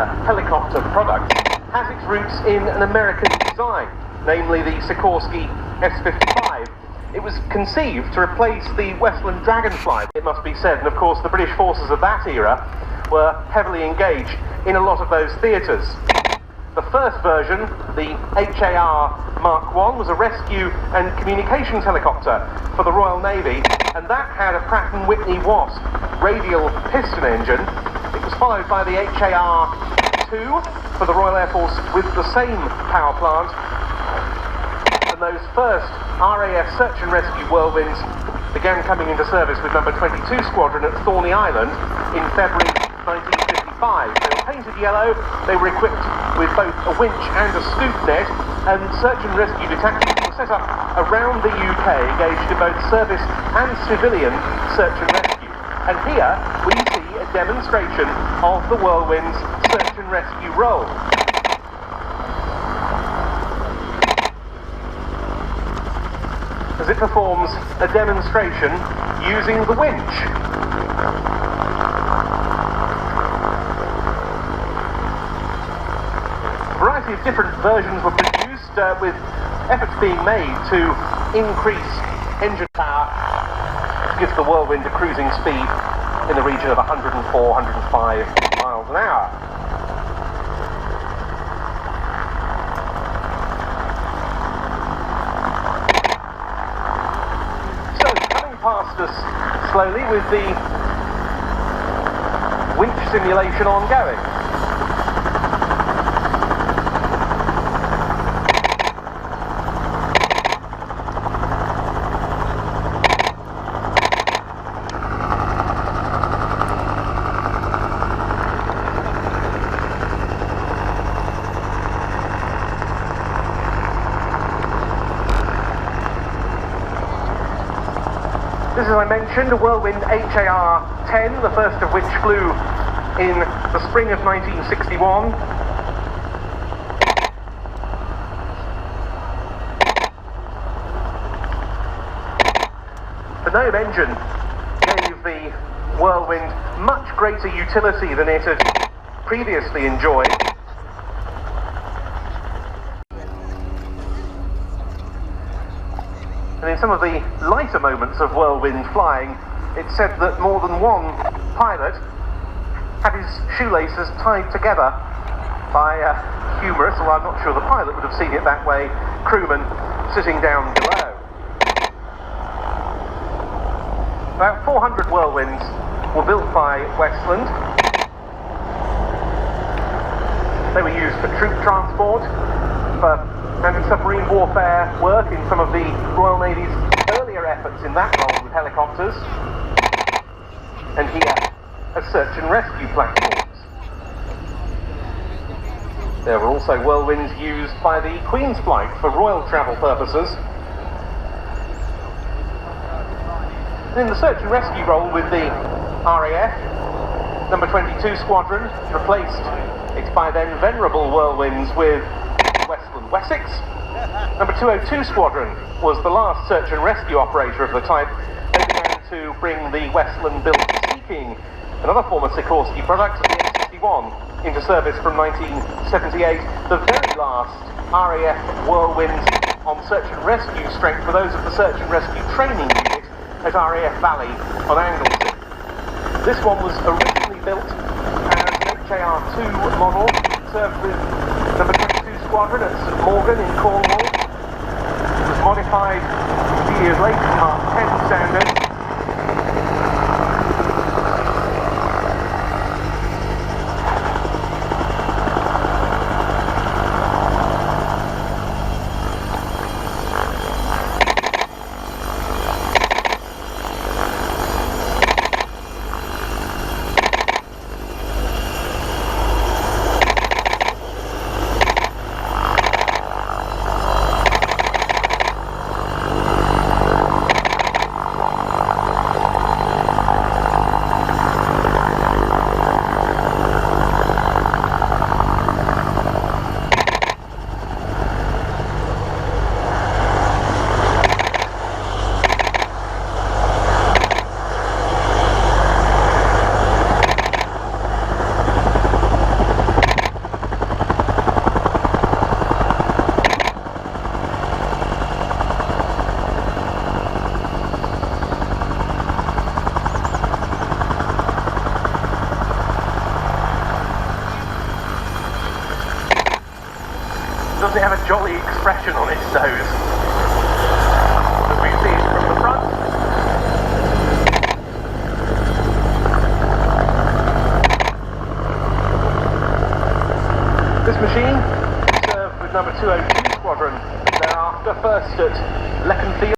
helicopter product has its roots in an American design, namely the Sikorsky S-55. It was conceived to replace the Westland Dragonfly, it must be said, and of course the British forces of that era were heavily engaged in a lot of those theatres. The first version, the HAR Mark I, was a rescue and communications helicopter for the Royal Navy, and that had a Pratt & Whitney Wasp radial piston engine. It was followed by the HAR-2 for the Royal Air Force with the same power plant, and those first RAF search and rescue Whirlwinds began coming into service with number 22 Squadron at Thorney Island in February 1955. They were painted yellow, they were equipped with both a winch and a scoop net, and search and rescue detachments were set up around the UK, engaged in both service and civilian search and rescue. And here we see a demonstration of the Whirlwind's search and rescue role. As it performs a demonstration using the winch. A variety of different versions were produced with efforts being made to increase engine power to give the Whirlwind a cruising speed in the region of 104, 105 miles an hour. Past us slowly with the winch simulation ongoing. This, as I mentioned, a Whirlwind HAR-10, the first of which flew in the spring of 1961. The Gnome engine gave the Whirlwind much greater utility than it had previously enjoyed. And in some of the lighter moments of Whirlwind flying, it's said that more than one pilot had his shoelaces tied together by a humorous, although I'm not sure the pilot would have seen it that way, crewman sitting down below. About 400 Whirlwinds were built by Westland. They were used for troop transport, for anti-submarine warfare work in some of the Royal Navy's earlier efforts in that role with helicopters, and here as search and rescue platforms. There were also Whirlwinds used by the Queen's Flight for royal travel purposes. In the search and rescue role with the RAF, number 22 Squadron replaced its by then venerable Whirlwinds with Westland Wessex. Number 202 Squadron was the last search and rescue operator of the type. They began to bring the Westland-built Sea King, another former Sikorsky product, the F-61, into service from 1978. The very last RAF Whirlwinds on search and rescue strength for those of the search and rescue training unit at RAF Valley on Anglesey. This one was originally built as an HAR-2 model, served with number 22 Squadron at St Morgan in Cornwall. It was modified a few years later to Mark 10 standards. doesn't it have a jolly expression on its nose? As we see it from the front. This machine served with number 202 Squadron thereafter, first at Leconfield.